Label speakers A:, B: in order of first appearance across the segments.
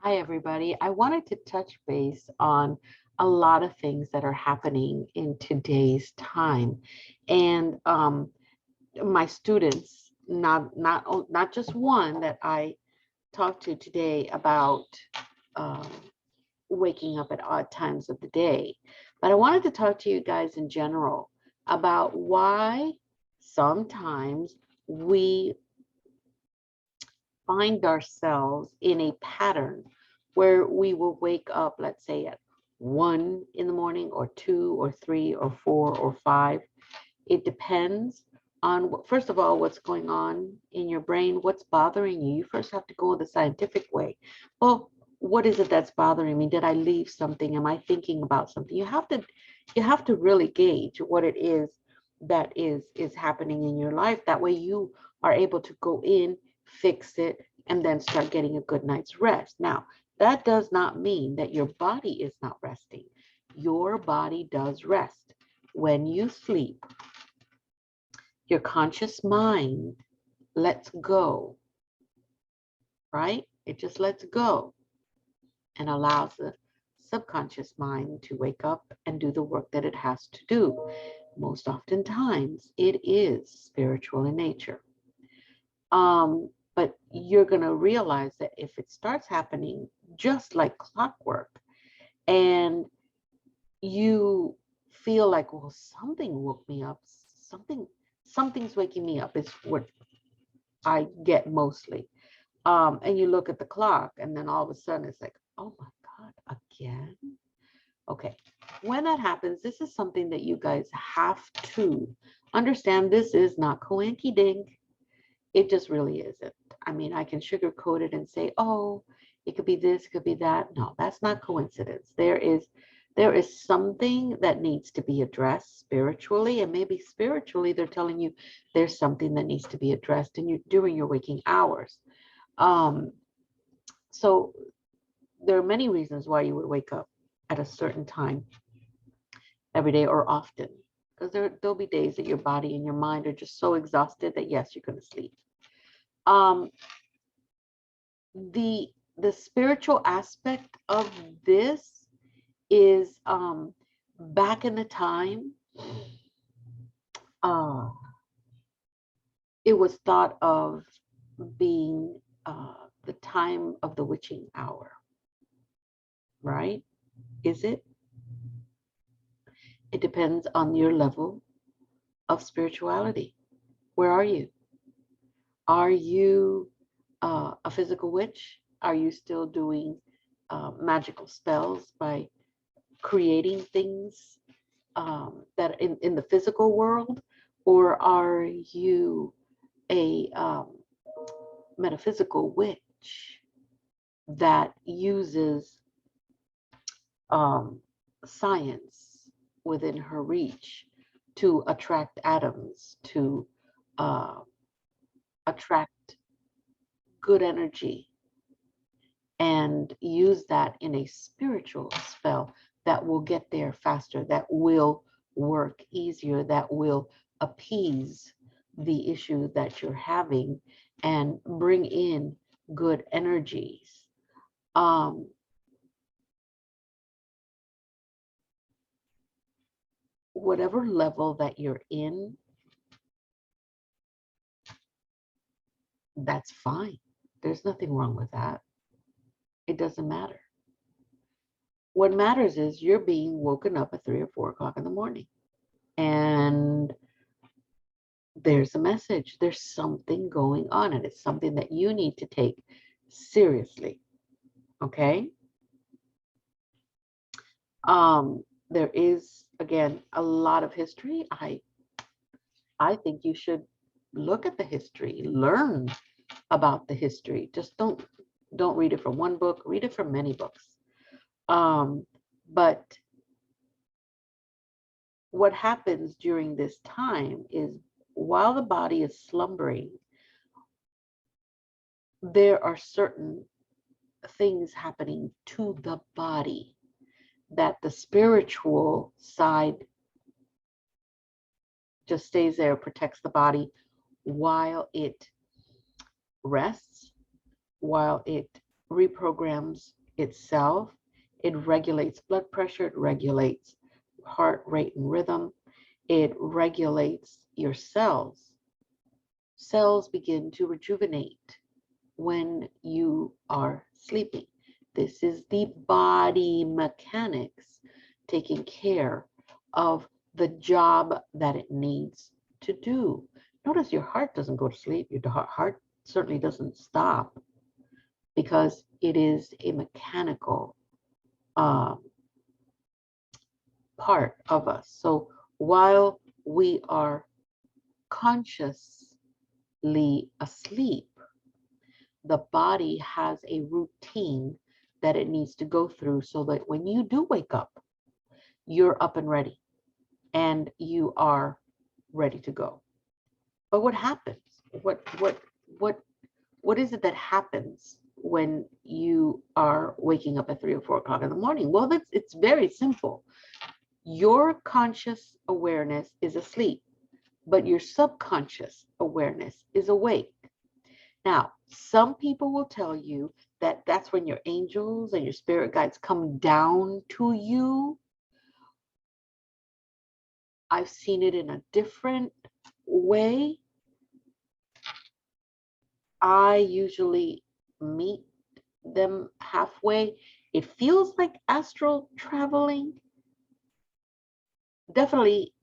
A: Hi, everybody. I wanted to touch base on a lot of things that are happening in today's time. And my students, not just one that I talked to today about um, waking up at odd times of the day, but I wanted to talk to you guys in general about why sometimes we find ourselves in a pattern where we will wake up, let's say at 1 in the morning or 2 or 3 or 4 or 5. It depends on, first of all, what's going on in your brain, what's bothering you. You first have to go the scientific way. Well, what is it that's bothering me? Did I leave something? Am I thinking about something? You have to really gauge what it is that is happening in your life. That way you are able to go in, fix it, and then start getting a good night's rest. Now, that does not mean that your body is not resting. Your body does rest. When you sleep, your conscious mind lets go, right? It just lets go and allows the subconscious mind to wake up and do the work that it has to do. Most oftentimes, it is spiritual in nature. But you're going to realize that if it starts happening just like clockwork, and you feel like, well, something woke me up, something's waking me up, is what I get mostly. And you look at the clock, and then all of a sudden it's like, oh my God, again? Okay. When that happens, this is something that you guys have to understand. This is not coinky dink. It just really isn't. I mean, I can sugarcoat it and say, oh, it could be this, it could be that. No, that's not coincidence. There is something that needs to be addressed spiritually, and maybe spiritually they're telling you there's something that needs to be addressed in you during your waking hours. Um, so there are many reasons why you would wake up at a certain time every day or often, because there'll be days that your body and your mind are just so exhausted that yes, you're going to sleep. Um, the spiritual aspect of this is, back in the time, uh, it was thought of being the time of the witching hour, right? Is it? It depends on your level of spirituality. Where are you? Are you a physical witch? Are you still doing magical spells by creating things that in the physical world? Or are you a metaphysical witch that uses um, science within her reach to attract atoms, to uh, attract good energy, and use that in a spiritual spell that will get there faster, that will work easier, that will appease the issue that you're having and bring in good energies. Um, whatever level that you're in, that's fine. There's nothing wrong with that. It doesn't matter. What matters is you're being woken up at 3 or 4 o'clock in the morning. And there's a message. There's something going on, and it's something that you need to take seriously. Okay. There is, again, a lot of history. I think you should look at the history, learn about the history. Just don't read it from one book, read it from many books. But what happens during this time is, while the body is slumbering, there are certain things happening to the body that the spiritual side just stays there, protects the body while it rests, while it reprograms itself. It regulates blood pressure, it regulates heart rate and rhythm, it regulates your cells. Cells begin to rejuvenate when you are sleeping. This is the body mechanics taking care of the job that it needs to do. Notice your heart doesn't go to sleep. Your heart certainly doesn't stop because it is a mechanical part of us. So while we are consciously asleep, the body has a routine that it needs to go through so that when you do wake up, you're up and ready and you are ready to go. But what happens? What is it that happens when you are waking up at 3 or 4 o'clock in the morning? Well, it's very simple. Your conscious awareness is asleep, but your subconscious awareness is awake. Now, some people will tell you that that's when your angels and your spirit guides come down to you. I've seen it in a different way. I usually meet them halfway. It feels like astral traveling. Definitely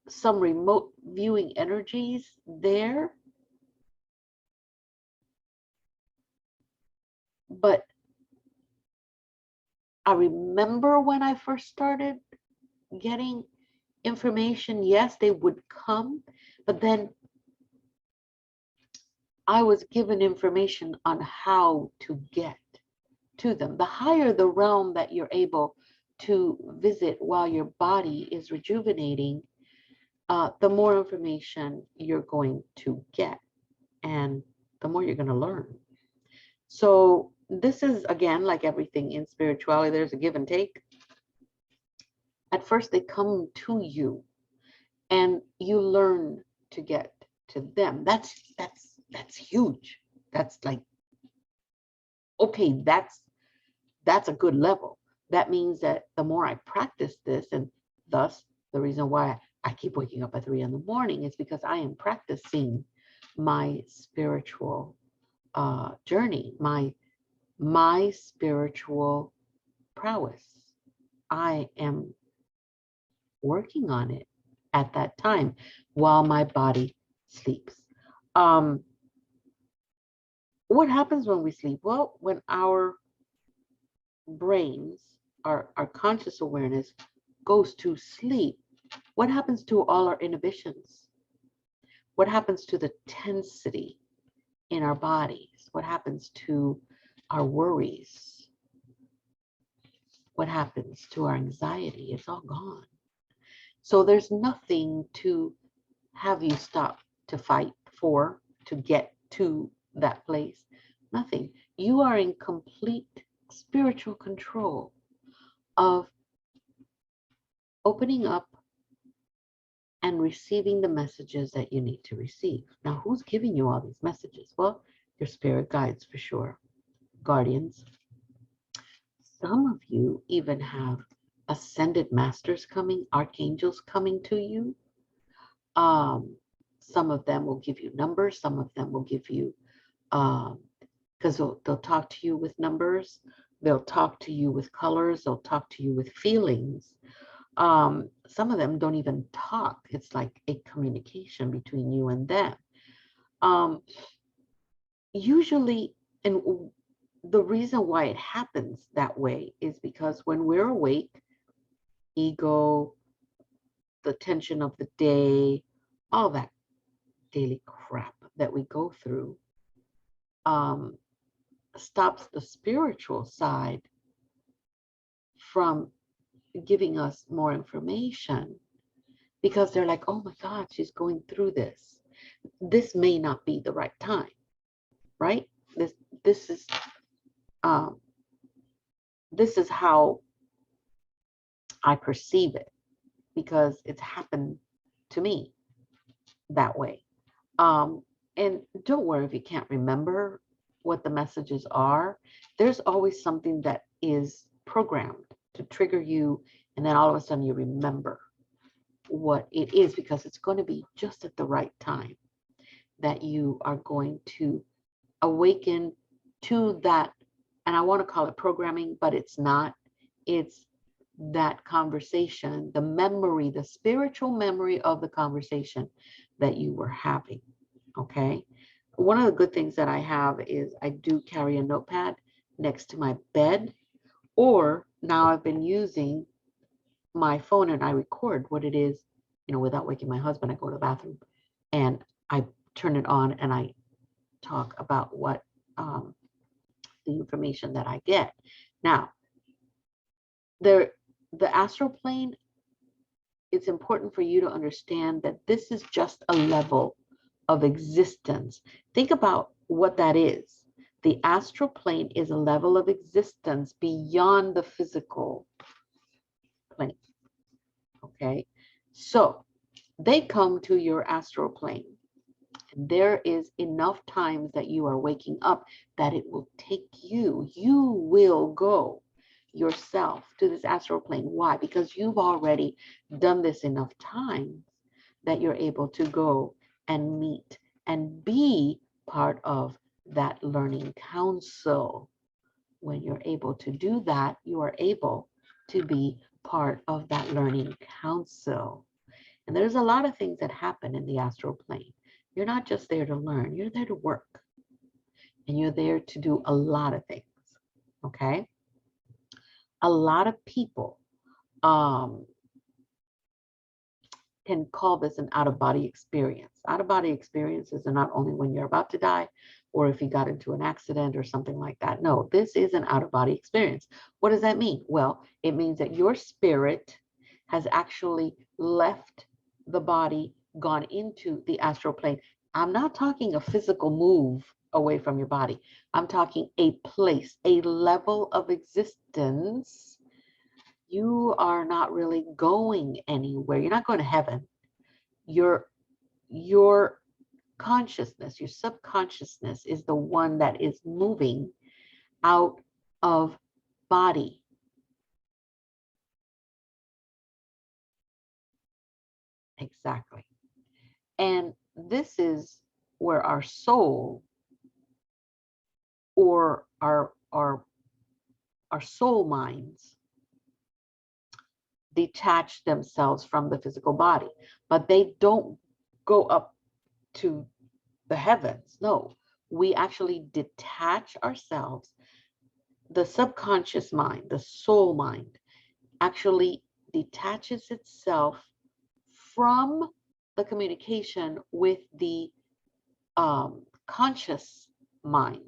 A: some remote viewing energies there. But I remember when I first started getting information, yes, they would come, but then I was given information on how to get to them. The higher the realm that you're able to visit while your body is rejuvenating, the more information you're going to get and the more you're going to learn. So this is, again, like everything in spirituality, there's a give and take. At first, they come to you and you learn to get to them. That's huge. That's like, okay, that's a good level. That means that the more I practice this, and thus the reason why I keep waking up at 3 in the morning is because I am practicing my spiritual journey, my spiritual prowess. I am working on it at that time while my body sleeps. What happens when we sleep? Well, when our brains, our conscious awareness goes to sleep, what happens to all our inhibitions? What happens to the tensity in our bodies? What happens to our worries? What happens to our anxiety? It's all gone. So there's nothing to have you stop to fight for, to get to that place. Nothing. You are in complete spiritual control of opening up and receiving the messages that you need to receive. Now, who's giving you all these messages? Well, your spirit guides for sure, guardians. Some of you even have ascended masters coming, archangels coming to you. Some of them will give you numbers. Some of them will give you, because they'll talk to you with numbers. They'll talk to you with colors. They'll talk to you with feelings. Some of them don't even talk. It's like a communication between you and them. Usually, and the reason why it happens that way is because when we're awake, ego, the tension of the day, all that daily crap that we go through, stops the spiritual side from giving us more information, because they're like, oh my God, she's going through this. This may not be the right time, right? This is how I perceive it, because it's happened to me that way. And don't worry if you can't remember. what the messages are, there's always something that is programmed to trigger you, and then all of a sudden you remember what it is, because it's going to be just at the right time that you are going to awaken to that. And I want to call it programming, but it's not. It's that conversation, the memory, the spiritual memory of the conversation that you were having. Okay. One of the good things that I have is I do carry a notepad next to my bed, or now I've been using my phone and I record what it is, without waking my husband. I go to the bathroom and I turn it on and I talk about what the information that I get. Now, the astral plane, it's important for you to understand that this is just a level of existence. Think about what that is. The astral plane is a level of existence beyond the physical plane. Okay, so they come to your astral plane. And there is enough times that you are waking up that it will take you. You will go yourself to this astral plane. Why? Because you've already done this enough times that you're able to go and meet and be part of that learning council. When you're able to do that, you are able to be part of that learning council. And there's a lot of things that happen in the astral plane. You're not just there to learn, you're there to work. And you're there to do a lot of things. Okay? A lot of people can call this an out-of-body experience. Out-of-body experiences are not only when you're about to die or if you got into an accident or something like that. No, this is an out-of-body experience. What does that mean? Well, it means that your spirit has actually left the body, gone into the astral plane. I'm not talking a physical move away from your body. I'm talking a place, a level of existence. You are not really going anywhere. You're not going to heaven. Your consciousness, your subconsciousness is the one that is moving out of body. Exactly. And this is where our soul or our soul minds detach themselves from the physical body, but they don't go up to the heavens. No, we actually detach ourselves. The subconscious mind, the soul mind, actually detaches itself from the communication with the conscious mind.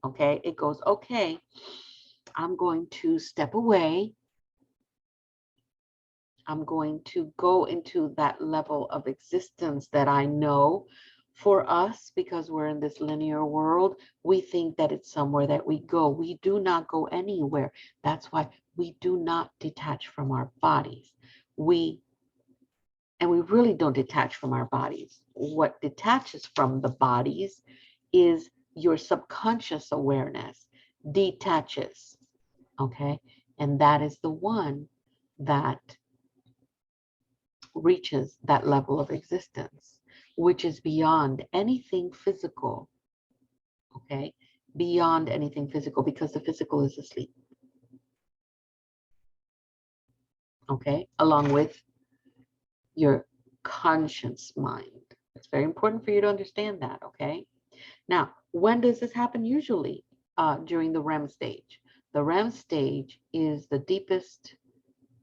A: Okay, it goes, okay, I'm going to step away. I'm going to go into that level of existence that I know. For us, because we're in this linear world, we think that it's somewhere that we go. We do not go anywhere. That's why we do not detach from our bodies. We really don't detach from our bodies. What detaches from the bodies is your subconscious awareness detaches, okay? And that is the one that reaches that level of existence, which is beyond anything physical, okay? Beyond anything physical, because the physical is asleep, okay? Along with your conscious mind. It's very important for you to understand that, okay? Now, when does this happen? Usually during the REM stage. The REM stage is the deepest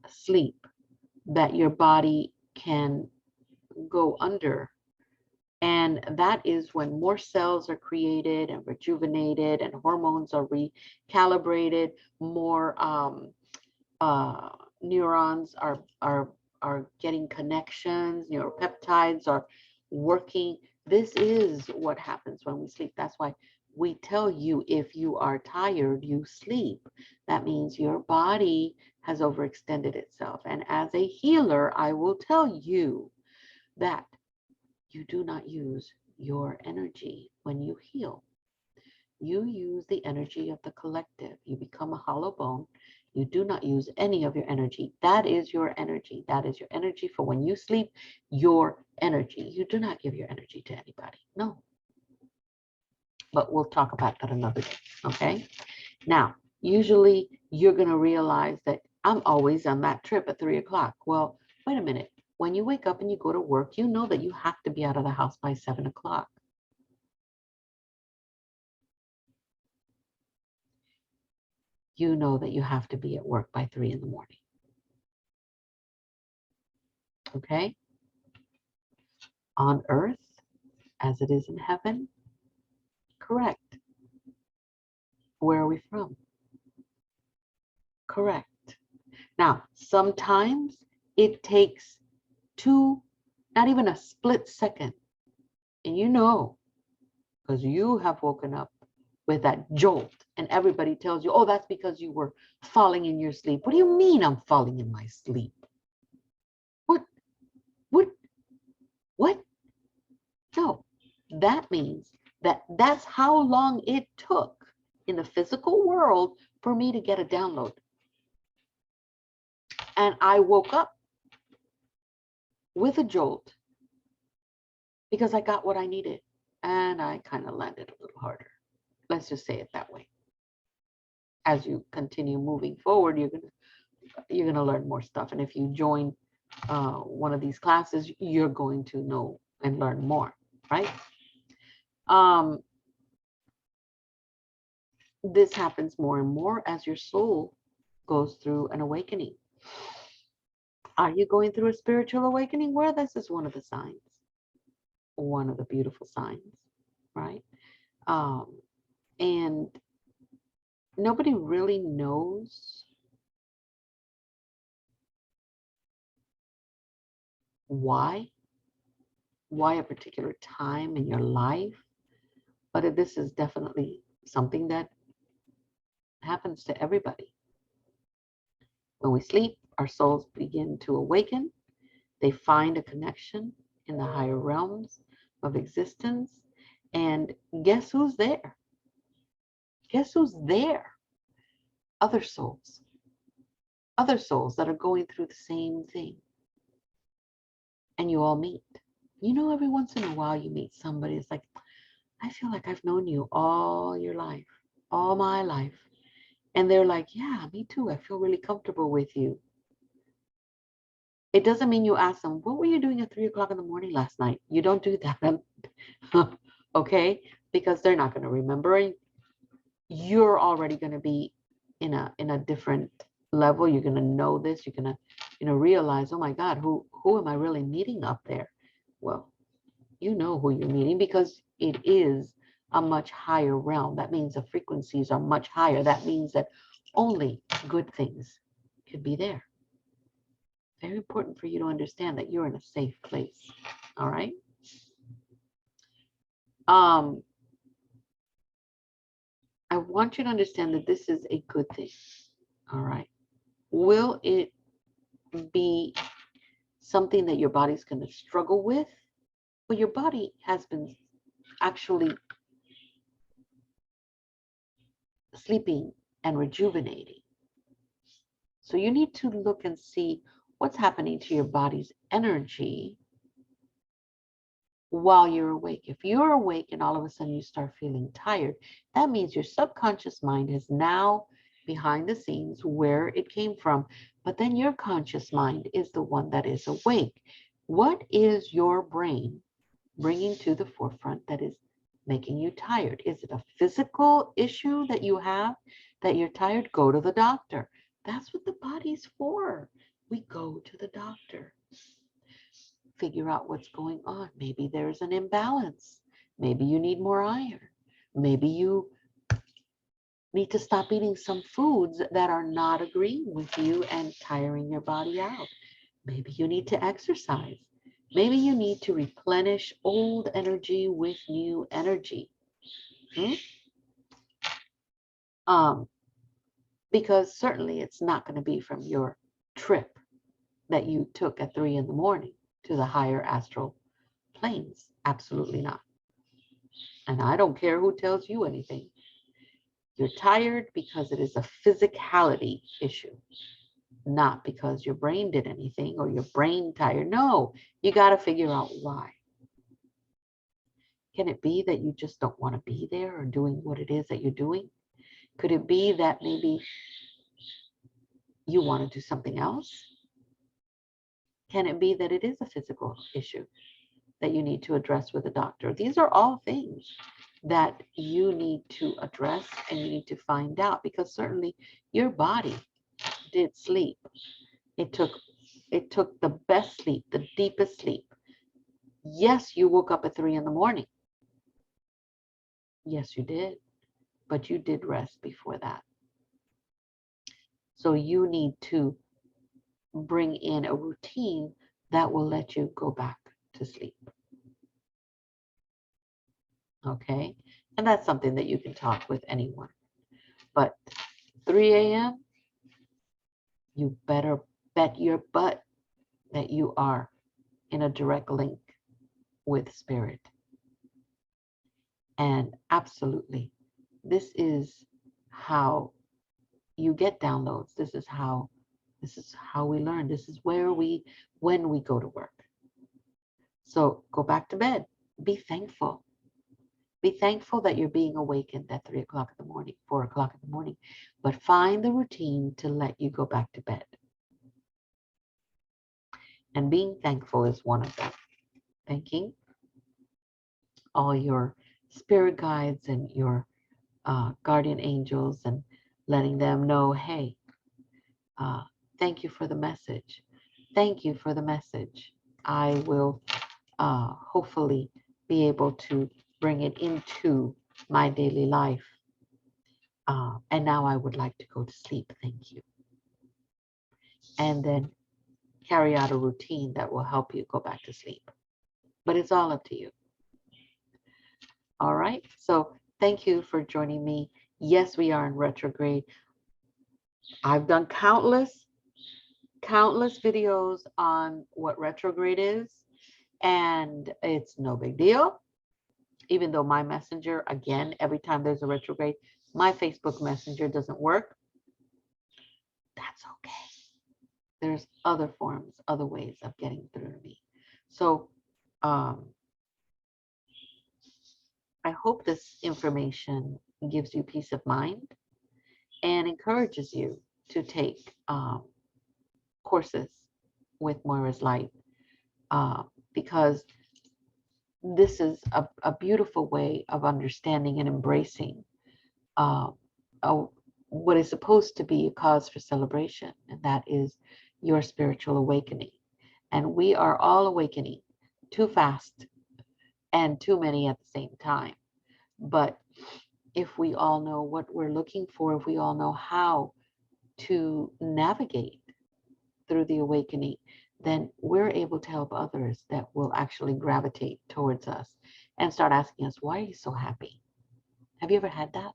A: sleep that your body can go under. And that is when more cells are created and rejuvenated and hormones are recalibrated, more neurons are getting connections, neuropeptides are working. This is what happens when we sleep. That's why we tell you, if you are tired, you sleep. That means your body has overextended itself. And as a healer, I will tell you that you do not use your energy when you heal. You use the energy of the collective. You become a hollow bone. You do not use any of your energy. That is your energy. That is your energy for when you sleep, your energy. You do not give your energy to anybody. No. But we'll talk about that another day. Okay. Now, usually you're going to realize that I'm always on that trip at 3 o'clock. Well, wait a minute. When you wake up and you go to work, you know that you have to be out of the house by 7 o'clock. You know that you have to be at work by 3 in the morning. Okay? On earth, as it is in heaven, correct. Where are we from? Correct. Now, sometimes it takes not even a split second. And you know, because you have woken up with that jolt and everybody tells you, oh, that's because you were falling in your sleep. What do you mean I'm falling in my sleep? What? No, that means that's how long it took in the physical world for me to get a download. And I woke up with a jolt because I got what I needed and I kind of landed a little harder. Let's just say it that way. As you continue moving forward, you're gonna learn more stuff. And if you join one of these classes, you're going to know and learn more, right? This happens more and more as your soul goes through an awakening. Are you going through a spiritual awakening? Well, this is one of the signs, one of the beautiful signs, right? And nobody really knows why a particular time in your life, but this is definitely something that happens to everybody. When we sleep, our souls begin to awaken. They find a connection in the higher realms of existence. And guess who's there? Guess who's there? Other souls. Other souls that are going through the same thing. And you all meet. You know, every once in a while you meet somebody. It's like, I feel like I've known you all your life, all my life. And they're like, yeah, me too. I feel really comfortable with you. It doesn't mean you ask them, what were you doing at 3 o'clock in the morning last night? You don't do that. Okay? Because they're not going to remember. You're already going to be in a different level. You're going to know this. You're going to realize, oh my God, who am I really meeting up there? Well, you know who you're meeting because it is a much higher realm. That means the frequencies are much higher. That means that only good things could be there. Very important for you to understand that you're in a safe place. All right. I want you to understand that this is a good thing. All right. Will it be something that your body's going to struggle with? Well, your body has been actually sleeping and rejuvenating. So you need to look and see what's happening to your body's energy while you're awake. If you're awake and all of a sudden you start feeling tired, that means your subconscious mind is now behind the scenes where it came from, but then your conscious mind is the one that is awake. What is your brain bringing to the forefront that is making you tired? Is it a physical issue that you have that you're tired? Go to the doctor. That's what the body's for. We go to the doctor. Figure out what's going on. Maybe there's an imbalance. Maybe you need more iron. Maybe you need to stop eating some foods that are not agreeing with you and tiring your body out. Maybe you need to exercise. Maybe you need to replenish old energy with new energy. Because certainly it's not going to be from your trip that you took at 3 in the morning to the higher astral planes. Absolutely not. And I don't care who tells you anything. You're tired because it is a physicality issue, not because your brain did anything or your brain tired. No, you got to figure out why. Can it be that you just don't want to be there or doing what it is that you're doing? Could it be that maybe you want to do something else? Can it be that it is a physical issue that you need to address with a doctor? These are all things that you need to address and you need to find out, because certainly your body did sleep. It took the best sleep, the deepest sleep. Yes, you woke up at 3 in the morning. Yes, you did, but you did rest before that. So you need to bring in a routine that will let you go back to sleep. Okay? And that's something that you can talk with anyone. But 3 a.m., you better bet your butt that you are in a direct link with spirit. And absolutely, this is how you get downloads. This is how we learn. This is when we go to work. So go back to bed. Be thankful. Be thankful that you're being awakened at 3 o'clock in the morning, 4 o'clock in the morning, but find the routine to let you go back to bed. And being thankful is one of them. Thanking all your spirit guides and your guardian angels and letting them know, hey, thank you for the message. Thank you for the message. I will hopefully be able to bring it into my daily life. And now I would like to go to sleep. Thank you. And then carry out a routine that will help you go back to sleep. But it's all up to you. All right. So thank you for joining me. Yes, we are in retrograde. I've done countless videos on what retrograde is, and it's no big deal. Even though my messenger, again, every time there's a retrograde, my Facebook Messenger doesn't work. That's okay. There's other forms, other ways of getting through to me. So I hope this information gives you peace of mind and encourages you to take courses with Moira's Light, because this is a beautiful way of understanding and embracing what is supposed to be a cause for celebration, and that is your spiritual awakening. And we are all awakening too fast and too many at the same time. But if we all know what we're looking for, if we all know how to navigate through the awakening, then we're able to help others that will actually gravitate towards us and start asking us, why are you so happy? Have you ever had that?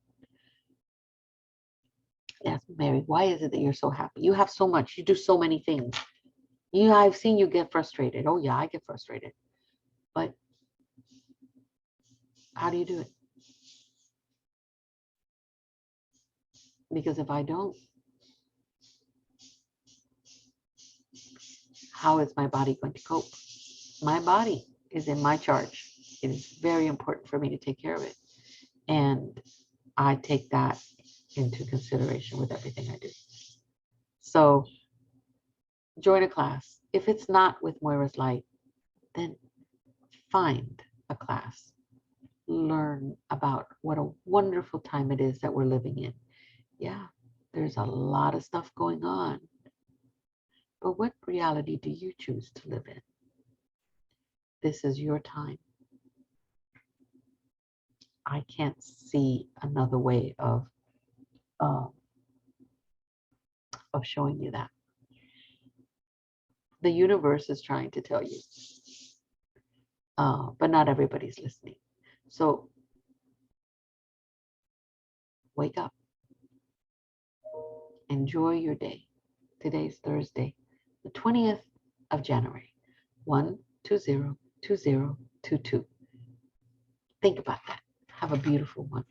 A: Yes, Mary, why is it that you're so happy? You have so much, you do so many things. I've seen you get frustrated. Oh yeah, I get frustrated. But how do you do it? Because if I don't, how is my body going to cope? My body is in my charge. It is very important for me to take care of it. And I take that into consideration with everything I do. So join a class. If it's not with Moira's Light, then find a class. Learn about what a wonderful time it is that we're living in. Yeah, there's a lot of stuff going on. But what reality do you choose to live in? This is your time. I can't see another way of showing you that. The universe is trying to tell you, but not everybody's listening. So wake up. Enjoy your day. Today's Thursday, the 20th of January, 1-20-2022. Think about that. Have a beautiful one.